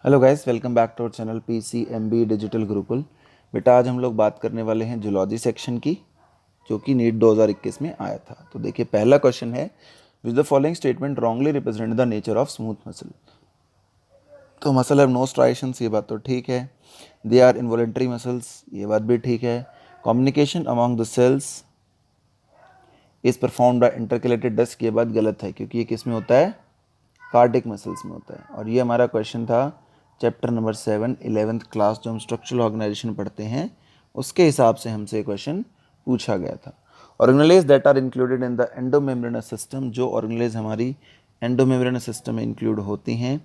Hello guys, welcome back to our channel PCMB digital Gurukul. बेटा आज हम लोग बात करने वाले हैं जूलॉजी सेक्शन की, जो कि नीट 2021 में आया था। तो देखिए पहला क्वेश्चन है, विच the following statement wrongly represent the nature of smooth muscle. तो मसल हैव नो स्ट्राइशंस, ये बात तो ठीक है। दे आर इनवॉलेंट्री मसल्स, ये बात भी ठीक है। Communication among the cells is performed by intercalated disc, ये बात गलत है क्योंकि ये किस में होता है, कार्डिक मसल्स में होता है। और ये हमारा क्वेश्चन था चैप्टर नंबर 7 11th क्लास, जो हम स्ट्रक्चरल ऑर्गेनाइजेशन पढ़ते हैं उसके हिसाब से हमसे क्वेश्चन पूछा गया था। Organelles that are included in the endomembranous system, जो ऑर्गेनेलेज हमारी एंडोमेम्ब्रेनस सिस्टम में इंक्लूड होती हैं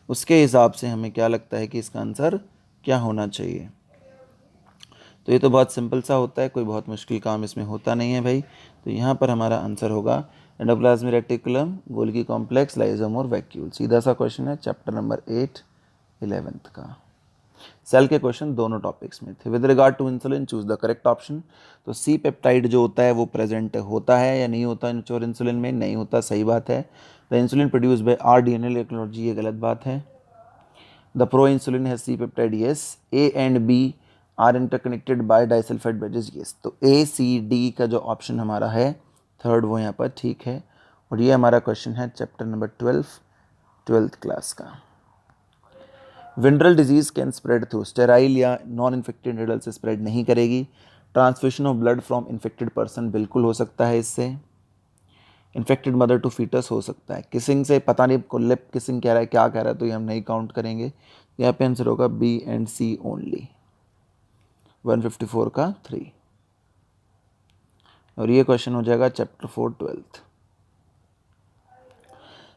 उसके हिसाब से हमें क्या लगता है कि इसका आंसर क्या होना चाहिए। तो ये तो बहुत सिंपल सा होता है, कोई बहुत मुश्किल काम इसमें होता नहीं है भाई। तो यहाँ पर हमारा आंसर होगा एंडोप्लाज्मिक रेटिकुलम, गोल्गी कॉम्प्लेक्स, लाइसोम और वैक्यूल। सीधा सा क्वेश्चन है चैप्टर नंबर 8 11th का। सेल के क्वेश्चन दोनों टॉपिक्स में थे। With regard to insulin choose the correct option. तो सी पेप्टाइड जो होता है वो प्रेजेंट होता है या नहीं होता इंचोर इंसुलिन में, नहीं होता, सही बात है। The insulin produce by RDNA technology, ये गलत बात है। The proinsulin has C peptide, yes. A and B are interconnected by disulphide bridges, yes. तो A C D का जो ऑप्शन हमारा है थर्ड, वो यहाँ पर ठीक है। और ये हमारा क्वेश्चन है चैप्टर नंबर 12th क्लास का। Venereal disease can spread through sterile या नॉन इन्फेक्टेड निडल से स्प्रेड नहीं करेगी। Transfusion of blood from infected person बिल्कुल हो सकता है इससे। इन्फेक्टेड मदर टू फीटस हो सकता है। किसिंग से पता नहीं को लिप किसिंग कह रहा है, क्या कह रहा है, तो ये हम नहीं काउंट करेंगे। यहाँ पे आंसर होगा B and C ओनली। 154 का 3। और ये क्वेश्चन हो जाएगा chapter 4 12th।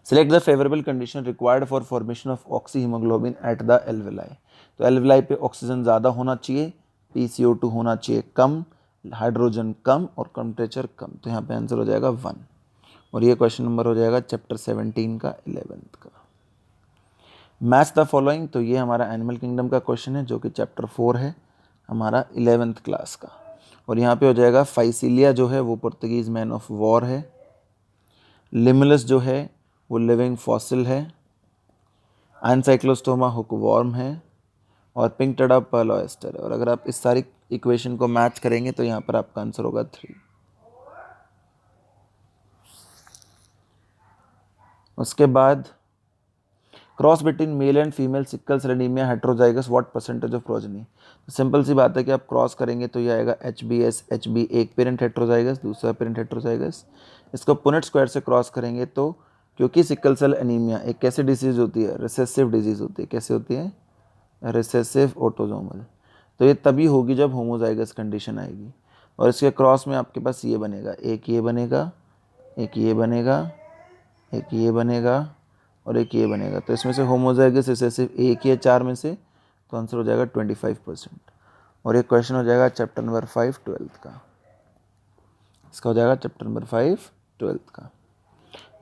Select the favourable condition required for formation of oxy haemoglobin at the alveoli. तो एल्वेलाई पे ऑक्सीजन ज़्यादा होना चाहिए, PCO2 होना चाहिए कम, हाइड्रोजन कम और टेम्परेचर कम। तो यहाँ पे आंसर हो जाएगा 1। और ये क्वेश्चन नंबर हो जाएगा चैप्टर 17 का 11th का। मैच द फॉलोइंग, तो ये हमारा एनिमल किंगडम का क्वेश्चन है जो कि चैप्टर 4 है हमारा 11th क्लास का। और यहाँ पे हो जाएगा फाइसिलिया जो है वो पुर्तगीज मैन ऑफ वॉर है। लिमुलस जो है वो लिविंग फॉसिल है। एनसाइक्लोस्टोमा हुकवॉर्म है। और पिंक टडा पर्ल ऑयस्टर है। और अगर आप इस सारी इक्वेशन को मैच करेंगे तो यहाँ पर आपका आंसर होगा 3। उसके बाद cross between male and female sickle cell anaemia heterozygous what percentage of progeny. तो सिंपल सी बात है कि आप क्रॉस करेंगे तो ये आएगा HBS HB, एक पेरेंट हेट्रोजाइगस दूसरा पेरेंट हेट्रोजाइगस। इसको पुनेट स्क्वायर से क्रॉस करेंगे तो, क्योंकि सिकल सेल एनीमिया एक कैसी डिजीज़ होती है, रिसेसिव डिजीज़ होती है। कैसे होती है, रिसेसिव ऑटोजोमल। तो ये तभी होगी जब होमोजाइगस कंडीशन आएगी। और इसके क्रॉस में आपके पास ये बनेगा, एक ये बनेगा, एक ये बनेगा, एक ये बनेगा और एक ये बनेगा। तो इसमें से होमोजाइगस रिसेसिव एक ही है 4 में से, तो आंसर हो जाएगा 25%। और एक क्वेश्चन हो जाएगा चैप्टर नंबर 5 12th का। इसका हो जाएगा चैप्टर नंबर 5 12th का।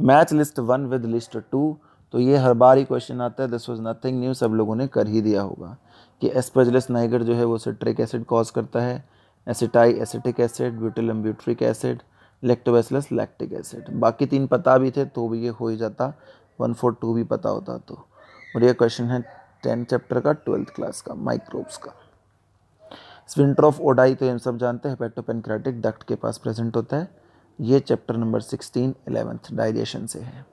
Match list 1 with list 2। तो ये हर बार ही क्वेश्चन आता है, दिस वाज नथिंग न्यू, सब लोगों ने कर ही दिया होगा कि एस्परजिलस नाइगर जो है वो सिट्रिक एसिड कॉज करता है, एसिटाई एसिटिक एसिड, ब्यूटिलम butyric acid, lactobacillus lactic acid. बाकी 3 पता भी थे तो भी ये हो ही जाता, 142 भी पता होता तो। और ये क्वेश्चन है 10 चैप्टर का 12th क्लास का, माइक्रोब्स का। स्विंटर ऑफ ओडाई तो हम सब जानते हैं, हेपेटोपेनक्रेटिक डक्ट के पास प्रेजेंट होता है। ये चैप्टर नंबर 16 11th डाइजेशन से है।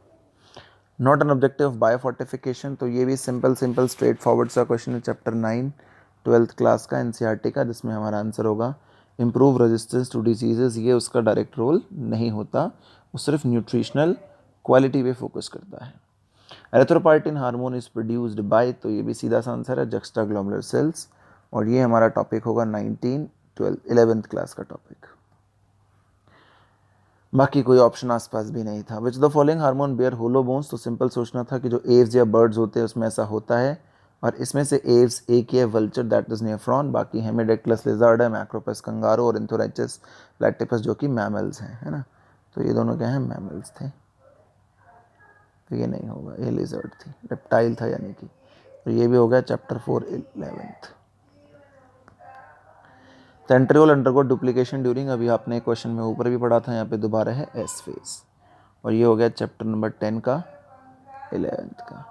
Not an objective of biofortification, तो ये भी सिंपल स्ट्रेट फॉरवर्ड सा क्वेश्चन है चैप्टर 9 12th क्लास का NCERT का, जिसमें हमारा आंसर होगा इम्प्रूव रेजिस्टेंस टू डिजीजेज। ये उसका डायरेक्ट रोल नहीं होता, वो सिर्फ न्यूट्रिशनल क्वालिटी पे फोकस करता है। एरिथ्रोपाइटिन हार्मोन इज प्रोड्यूस्ड बाय, तो ये भी सीधा सा आंसर है जक्स्टाग्लोमेरुलर सेल्स। और ये हमारा टॉपिक होगा 11th क्लास का टॉपिक। बाकी कोई ऑप्शन आसपास भी नहीं था। Which the following hormone bear hollow bones, तो सिंपल सोचना था कि जो एव्स या बर्ड्स होते हैं उसमें ऐसा होता है। और इसमें से एव्स एक ही है, वल्चर दैट इज नेफ्रॉन, बाकी हेमिडेक्टिलस लिजर्ड है, मैक्रोपस कंगारो और इंथोराइचस प्लैटिपस जो कि मैमल्स हैं, है ना। तो ये दोनों क्या हैं, मैमल्स थे। तो ये नहीं होगा, ये लिजर्ड थी, रेप्टाइल था यानी कि। तो ये भी हो गया chapter 4 11th। Centriole undergo duplication during, अभी आपने क्वेश्चन में ऊपर भी पढ़ा था, यहाँ पे दोबारा है एस फेज। और ये हो गया चैप्टर नंबर 10 का 11th का।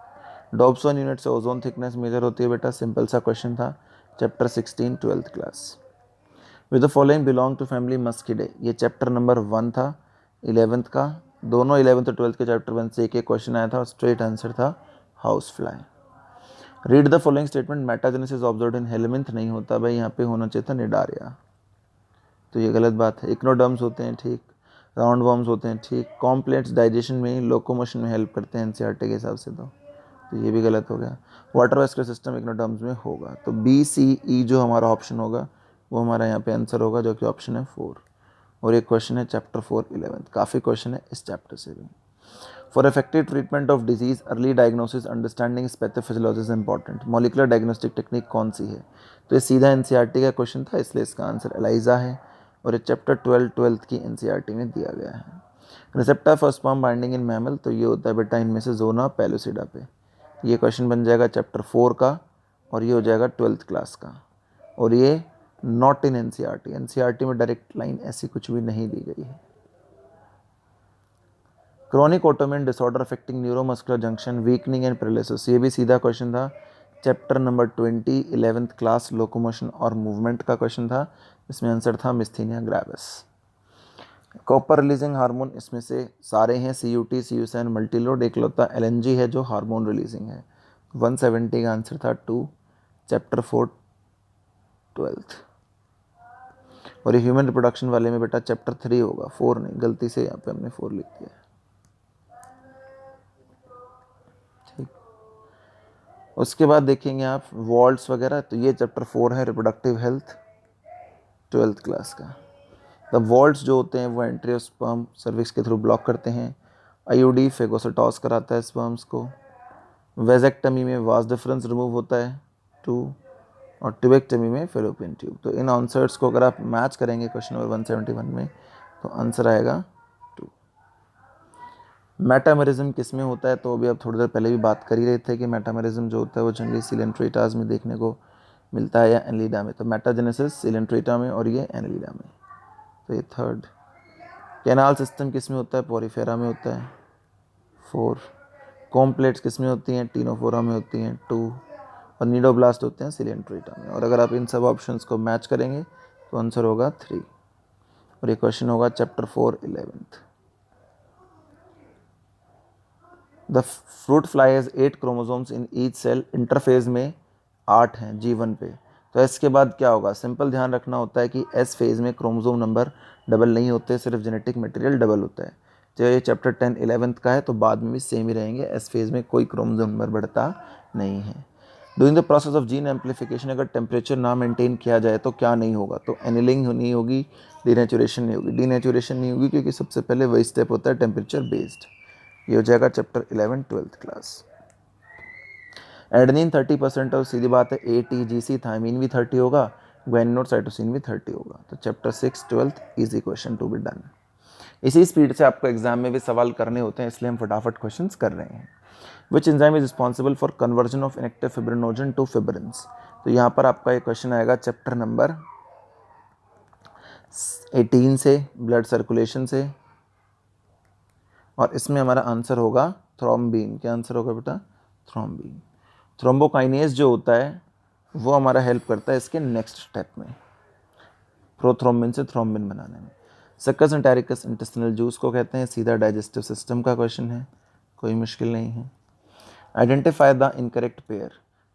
डॉब्सन यूनिट से ओजोन थिकनेस मेजर होती है बेटा, सिंपल सा क्वेश्चन था, chapter 16 twelfth class. With the following belong to family Muscidae, ये चैप्टर नंबर 1 था 11th का, दोनों 11th और 12th के चैप्टर 1 से एक क्वेश्चन आया था और स्ट्रेट आंसर था house fly. Read the following statement, metagenesis observed in helminth नहीं होता भाई, यहाँ पे होना चाहिए था निडारिया, तो ये गलत बात है। इक्नोडर्म्स होते हैं ठीक, राउंड वर्म्स होते हैं ठीक, कॉम्प्लेक्स डाइजेशन में, लोकोमोशन में हेल्प करते हैं एनसीईआरटी के हिसाब से, तो ये भी गलत हो गया। वाटर वेस्कुलर सिस्टम इक्नोडर्म्स में होगा, तो बी सी ई जो हमारा ऑप्शन होगा वो हमारा यहाँ पे आंसर होगा, जो कि ऑप्शन है 4। और एक क्वेश्चन है चैप्टर 4 11th, काफ़ी क्वेश्चन है इस चैप्टर से भी। For effective treatment of disease early diagnosis understanding pathophysiology is important, molecular diagnostic technique कौन सी है, तो ये सीधा एनसीईआरटी का क्वेश्चन था, इसलिए इसका आंसर एलाइजा है और ये चैप्टर 12th की एनसीईआरटी में दिया गया है। Receptor for sperm binding in mammal, तो ये होता है बेटा इनमें से जोना पेलुसिडा पे, ये क्वेश्चन बन जाएगा चैप्टर 4 का और ये हो जाएगा 12th क्लास का, और ये नॉट इन एनसीईआरटी, एनसीईआरटी में डायरेक्ट लाइन ऐसी कुछ भी नहीं दी गई है। Chronic autoimmune disorder affecting neuromuscular junction weakening and paralysis, ये भी सीधा क्वेश्चन था, chapter number 20 11th class locomotion और मूवमेंट का क्वेश्चन था, इसमें आंसर था मिस्थीनिया ग्रेविस। कॉपर रिलीजिंग हार्मोन, इसमें से सारे हैं CUT, CUSN, मल्टीलोड, एकलौता LNG है जो हार्मोन रिलीजिंग है। 170 का आंसर था 2, चैप्टर 4 12th। और ये ह्यूमन रिप्रोडक्शन वाले में बेटा चैप्टर 3 होगा, 4 नहीं, गलती से यहाँ पे हमने 4 लिख दिया है, ठीक। उसके बाद देखेंगे आप वॉल्ट्स वगैरह, तो ये चैप्टर 4 है रिप्रोडक्टिव हेल्थ 12th क्लास का। द वॉल्ट्स जो होते हैं वो एंट्री ऑफ स्पर्म सर्विक्स के थ्रू ब्लॉक करते हैं। IUD फेगोसाटॉस कराता है स्पर्म्स को। वेजेक्टमी में वास डिफरेंस रिमूव होता है 2, और ट्यूबेक्टमी में फेलोपियन ट्यूब। तो इन आंसर्स को अगर आप मैच करेंगे क्वेश्चन नंबर 171 में तो आंसर आएगा 2। मेटामेरिज्म किस में होता है, तो अभी आप थोड़ी देर पहले भी बात कर ही रहे थे कि मेटामेरिज्म जो होता है वो जनरली सिलेंट्रेटास में देखने को मिलता है या एनलिडा में, तो मेटाजेनेसिस सिलेंट्रेटा में और ये एनलिडा में, तो ये 3rd। कैनाल सिस्टम किस में होता है, पोरिफेरा में होता है 4। कॉम्प्लेट्स किस में होती हैं, टीनोफोरा में होती हैं 2, और नीडोब्लास्ट होते हैं सिलेंट्रेटा में। और अगर आप इन सब ऑप्शंस को मैच करेंगे तो आंसर होगा 3, और ये क्वेश्चन होगा chapter 4 11th। The fruit fly has 8 chromosomes in each cell, interphase में 8 हैं G1 पे, तो एस के बाद क्या होगा, सिंपल ध्यान रखना होता है कि एस फेज में क्रोमोसोम नंबर डबल नहीं होते, सिर्फ जेनेटिक मटेरियल डबल होता है। तो ये चैप्टर 10 11th का है, तो बाद में भी सेम ही रहेंगे, एस फेज में कोई क्रोमोसोम नंबर बढ़ता नहीं है। Doing the process of gene amplification, अगर टेम्परेचर ना मेंटेन किया जाए तो क्या नहीं होगा, तो एनिलिंग नहीं होगी, डीनेचुरेशन नहीं होगी। डीनेचुरेशन नहीं होगी क्योंकि सबसे पहले वही स्टेप होता है टेम्परेचर बेस्ड। ये हो जाएगा चैप्टर 11 12th क्लास। एडेनिन 30% और सीधी बात है ATGC, थायमीन भी 30 होगा, ग्वानिन और साइटोसिन भी 30 होगा, तो chapter 6 12th easy question to be done. इसी स्पीड से आपको एग्जाम में भी सवाल करने होते हैं, इसलिए हम फटाफट क्वेश्चंस कर रहे हैं। Which enzyme is responsible for conversion of inactive fibrinogen to fibrins, तो यहाँ पर आपका एक क्वेश्चन आएगा चैप्टर नंबर 18 से, ब्लड सर्कुलेशन से, और इसमें हमारा आंसर होगा थ्रोम्बिन। क्या आंसर होगा बेटा, थ्रोम्बिन। थ्रोम्बोकाइनेज जो होता है वो हमारा हेल्प करता है इसके नेक्स्ट स्टेप में, प्रोथ्रोम्बिन से थ्रोम्बिन बनाने में। सक्कस एंटेरिकस इंटेस्टिनल जूस को कहते हैं, सीधा डाइजेस्टिव सिस्टम का क्वेश्चन है, कोई मुश्किल नहीं है। आइडेंटिफाई द इनकरेक्ट पेयर,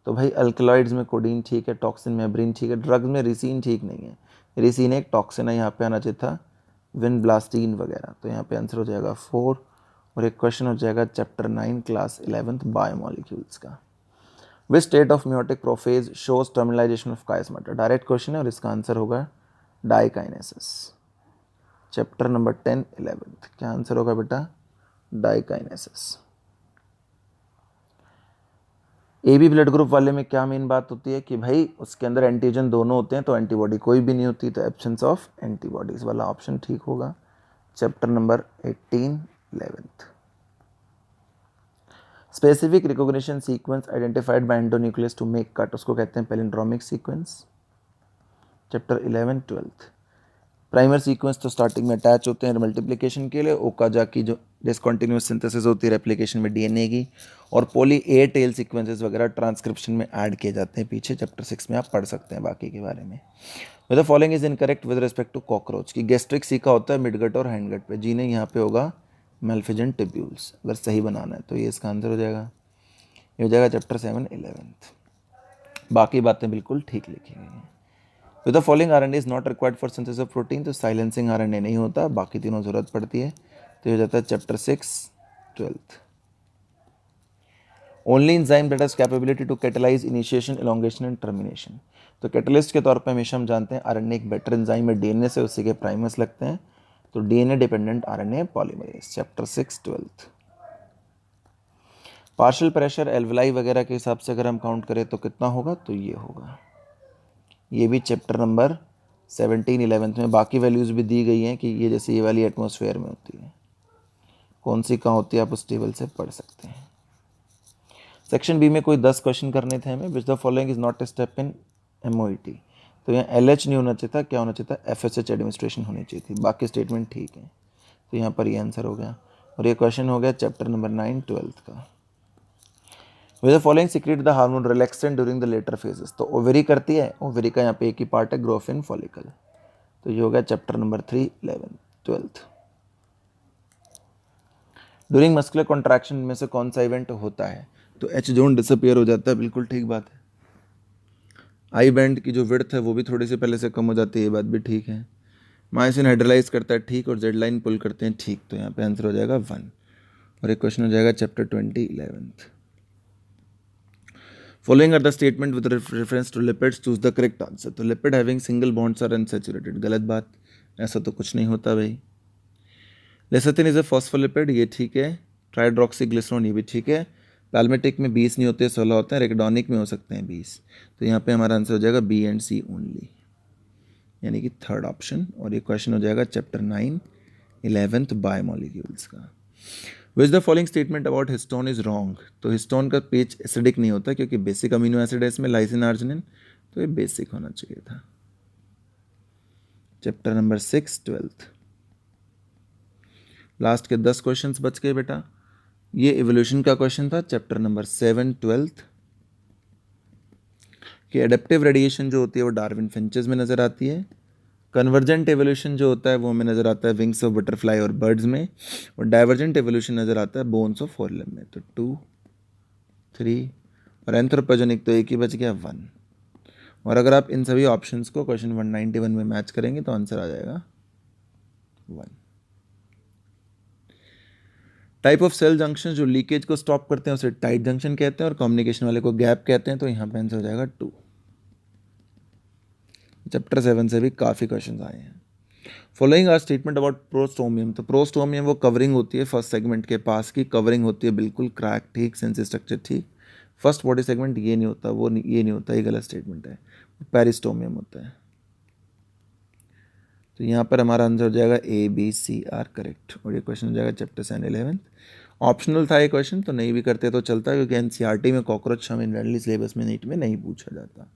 तो भाई अल्कलॉइड्स में कोडीन ठीक है, टॉक्सिन में हेब्रिन ठीक है, ड्रग्स में रिसीन ठीक नहीं है, रिसीन एक टॉक्सिन है, यहाँ पे आना चाहिए था विनब्लास्टीन वगैरह, तो यहाँ पे आंसर हो जाएगा 4। और एक क्वेश्चन हो जाएगा चैप्टर 9 क्लास 11th बायोमोलिक्यूल्स का। Which state of meiotic prophase shows terminalisation of chiasmata, direct question है और इसका आंसर होगा डाइकाइनेसिस, चैप्टर नंबर 10 11th। क्या आंसर होगा बेटा, डाइकाइनेसिस। AB ब्लड ग्रुप वाले में क्या मेन बात होती है कि भाई उसके अंदर एंटीजन दोनों होते हैं, तो एंटीबॉडी कोई भी नहीं होती, तो एब्सेंस ऑफ एंटीबॉडीज वाला ऑप्शन ठीक होगा, chapter number 18 11th। Specific recognition sequence identified by endonuclease to make cut, उसको कहते हैं palindromic sequence, chapter 11 12th। Primer sequence तो स्टार्टिंग में अटैच होते हैं मल्टीप्लिकेशन के लिए, ओकाजाकी जो डिसकंटिन्यूअस सिंथेसिस होती है रेप्लिकेशन में डीएनए की, और पॉली ए टेल सीक्वेंसेस वगैरह ट्रांसक्रिप्शन में ऐड किए जाते हैं पीछे, चैप्टर 6 में आप पढ़ सकते हैं बाकी के बारे में। The following is incorrect with respect to cockroach की गैस्ट्रिक सीखा होता है मिडगट और हैंडगट पे, जी नहीं, यहाँ पे होगा मेल्फिजन टिब्यूल्स, अगर सही बनाना है तो ये इसका आंसर हो जाएगा, ये हो जाएगा चैप्टर 7 11th। बाकी बातें बिल्कुल ठीक लिखी गई हैं। With the following RNA is not required for synthesis of protein, तो साइलेंसिंग आरएनए नहीं होता, बाकी तीनों जरूरत पड़ती है, तो ये हो जाता है chapter 6 12th। Only enzyme that has capability to catalyse initiation elongation and termination, तो कैटलिस्ट के तौर पर हमेशा हम जानते हैं आरएनए एक बेटर एंजाइम है, डीएनए से उसी के प्राइमर्स लगते हैं, तो DNA dependent RNA polymerase, chapter 6 12th। Partial pressure alveoli वगैरह के हिसाब से अगर हम काउंट करें तो कितना होगा, तो ये होगा, ये भी चैप्टर नंबर 17 11th में, बाकी वैल्यूज़ भी दी गई हैं कि ये जैसे ये वाली एटमॉस्फेयर में होती है, कौन सी कहाँ होती है आप उस टेबल से पढ़ सकते हैं। सेक्शन बी में कोई 10 क्वेश्चन करने थे हमें, विच the following is not a step in MOET, तो यहाँ LH नहीं होना चाहिए था, क्या होना चाहिए था, FSH एडमिनिस्ट्रेशन होनी चाहिए थी, बाकी स्टेटमेंट ठीक है, तो यहाँ पर ये आंसर हो गया। और ये क्वेश्चन हो गया चैप्टर नंबर 9 12th का। With the following secrete the hormone relaxant during the later phases, तो ओवेरी करती है, ओवेरी का यहाँ पे एक ही पार्ट है ग्रोथ इन फॉलिकल, तो ये हो गया chapter number 3 11th 12th। During muscular contraction में से कौन सा इवेंट होता है, तो H जोन डिसअपियर हो जाता है, बिल्कुल ठीक बात है। आई बैंड की जो विड्थ है वो भी थोड़ी सी पहले से कम हो जाती है, ये बात भी ठीक है। मायोसिन हाइड्रोलाइज करता है, ठीक, और जेड लाइन पुल करते हैं, ठीक, तो यहाँ पे आंसर हो जाएगा 1। और एक क्वेश्चन हो जाएगा chapter 20 11th। Following are the statement with reference to lipids, choose the correct answer, तो lipid having single bonds are unsaturated, गलत बात, ऐसा तो कुछ नहीं होता भाई। लेसेथिन इज अ फॉस्फोलिपिड, ये ठीक है। ट्राइड्रॉक्सीग्लिसरॉल, ये भी ठीक है। पैल्मेटिक में 20 नहीं होते, 16 होते हैं, रेगडॉनिक में हो सकते हैं 20, तो यहाँ पे हमारा आंसर हो जाएगा B एंड C ओनली, यानी कि थर्ड ऑप्शन। और ये क्वेश्चन हो जाएगा चैप्टर 9 11th बायोमोलिक्यूल्स का। विच the following statement about histone is wrong, तो हिस्टोन का पेज एसिडिक नहीं होता क्योंकि बेसिक अमीनो एसिड है इसमें, लाइसिन आर्जिनिन, तो ये बेसिक होना चाहिए था, चैप्टर नंबर 6 12th। लास्ट के 10 क्वेश्चंस बच गए बेटा। ये इवोल्यूशन का क्वेश्चन था, चैप्टर नंबर 7 12th, कि एडेप्टिव रेडिएशन जो होती है वो डार्विन फिंचेस में नज़र आती है, कन्वर्जेंट एवोल्यूशन जो होता है वो हमें नज़र आता है विंग्स ऑफ बटरफ्लाई और बर्ड्स में, और डाइवर्जेंट एवोल्यूशन नज़र आता है बोन्स ऑफ फोरलिम्ब में, तो 2 3, और एंथ्रोपोजेनिक तो एक ही बच गया 1। और अगर आप इन सभी ऑप्शंस को क्वेश्चन 191 में मैच करेंगे तो आंसर आ जाएगा 1। टाइप ऑफ सेल जंक्शन जो लीकेज को स्टॉप करते हैं उसे टाइट जंक्शन कहते हैं, और कम्युनिकेशन वाले को गैप कहते हैं, तो यहाँ पे आंसर हो जाएगा 2। चैप्टर 7 से भी काफ़ी क्वेश्चन आए हैं। Following are statement about prostomium, तो प्रोस्टोमियम वो कवरिंग होती है फर्स्ट सेगमेंट के पास की, कवरिंग होती है बिल्कुल क्रैक, ठीक, सेंस स्ट्रक्चर ठीक, फर्स्ट बॉडी सेगमेंट ये नहीं होता, वो नहीं, ये नहीं होता, ये गलत स्टेटमेंट है, पेरिस्टोमियम होता है, तो यहाँ पर हमारा आंसर हो जाएगा ABCR करेक्ट। और ये क्वेश्चन हो जाएगा चैप्टर 7 11th। ऑप्शनल था ये क्वेश्चन, तो नहीं भी करते तो चलता है, क्योंकि NCERT में कॉकरोच हमें इंडियन सिलेबस में नीट में नहीं पूछा जाता।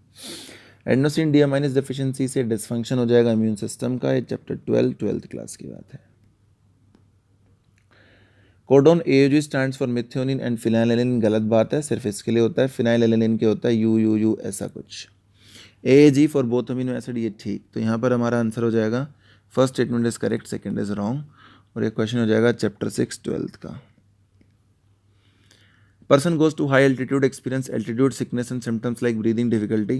एडेनोसिन डीअमाइनेज डेफिशिएंसी से डिसफंक्शन हो जाएगा इम्यून सिस्टम का, ये चैप्टर 12th क्लास की बात है। Codon AUG stands for methionine and phenylalanine, गलत बात है, सिर्फ इसके लिए होता है, फिनाइलएलानिन के होता है UUU ऐसा कुछ। AAG for both amino acid, ये ठीक, तो यहाँ पर हमारा आंसर हो जाएगा first statement is correct, second is wrong. और ये क्वेश्चन हो जाएगा चैप्टर 6 12th का। Person goes to high altitude experience altitude sickness and symptoms like breathing difficulty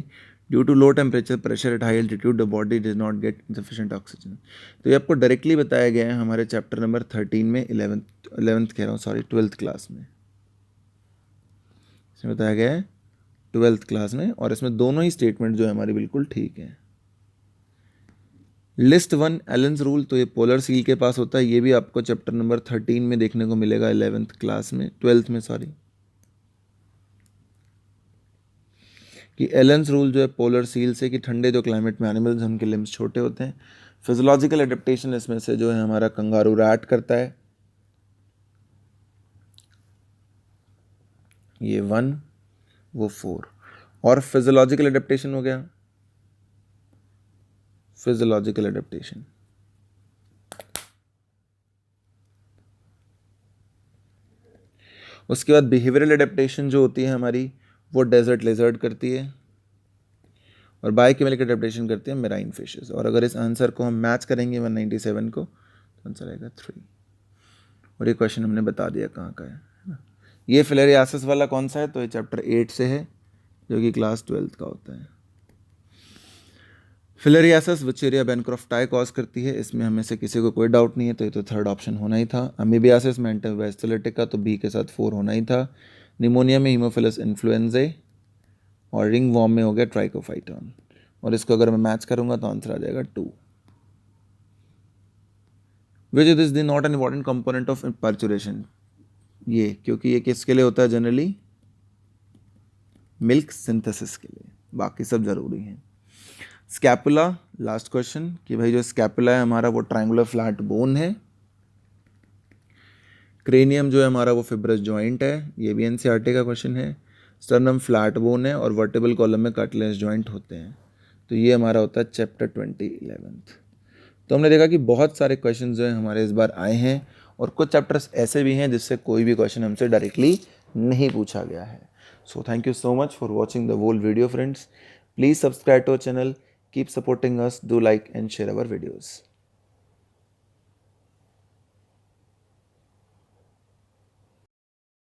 due to low temperature pressure at high altitude the body does not get sufficient oxygen, तो ये आपको directly बताया गया है हमारे chapter number 13 में 11th कह रहा हूँ सॉरी 12th क्लास में, इसमें बताया गया है 12th क्लास में, और इसमें दोनों ही स्टेटमेंट जो है हमारी बिल्कुल ठीक है। लिस्ट 1 एलेंस रूल, तो ये पोलर सील के पास होता है, ये भी आपको चैप्टर नंबर 13 में देखने को मिलेगा 11th क्लास में 12th में सॉरी, कि एलेंस रूल जो है पोलर सील से, कि ठंडे जो क्लाइमेट में एनिमल्स हैं उनके लिम्स छोटे होते हैं। फिजियोलॉजिकल एडेप्टेशन इसमें से जो है हमारा कंगारू रैट करता है, ये 1 वो 4, और फिजियोलॉजिकल एडेप्टेशन हो गया, फिजियोलॉजिकल एडेप्टेशन उसके बाद बिहेवियरल एडेप्टेशन जो होती है हमारी वो डेजर्ट लेजर्ड करती है, और बायोकेमिकल एडेप्टेशन करती है मेराइन फिशेस। और अगर इस आंसर को हम मैच करेंगे 197 को तो आंसर आएगा 3। और ये क्वेश्चन हमने बता दिया कहाँ का है ना। ये फिलेरियासिस वाला कौन सा है, तो ये चैप्टर 8 से है जो कि क्लास 12th का होता है। फिलेरियासिस विचेरिया बेनक्रॉफ्टाई कॉज करती है, इसमें हमें से किसी को कोई डाउट नहीं है, तो ये तो थर्ड ऑप्शन होना ही था। अमीबियासिस मेंटल वेस्टुलेटिका तो बी के साथ 4 होना ही था। निमोनिया में हीमोफिलस इन्फ्लुएंजाe, और रिंग वॉर्म में हो गया ट्राइकोफाइटॉन। और इसको अगर मैं मैच करूंगा तो आंसर आ जाएगा 2। Which is the not an important component of parturition, ये क्योंकि ये किसके लिए होता है जनरली, मिल्क सिंथेसिस के लिए, बाकी सब जरूरी है। स्कैपुला, लास्ट क्वेश्चन कि भाई जो स्कैपुला है हमारा वो ट्रायंगुलर फ्लैट बोन है। क्रेनियम जो है हमारा वो फिब्रस जॉइंट है, ये भी एनसीईआरटी का क्वेश्चन है। स्टर्नम फ्लैट बोन है और वर्टेबल कॉलम में कार्टिलेज जॉइंट होते हैं। तो ये हमारा होता है चैप्टर 2011। तो हमने देखा कि बहुत सारे क्वेश्चन जो हैं हमारे इस बार आए हैं, और कुछ चैप्टर्स ऐसे भी हैं जिससे कोई भी क्वेश्चन हमसे डायरेक्टली नहीं पूछा गया है। So thank you so much for watching the whole video, friends. Please subscribe to our channel, keep supporting us, do like and share our videos.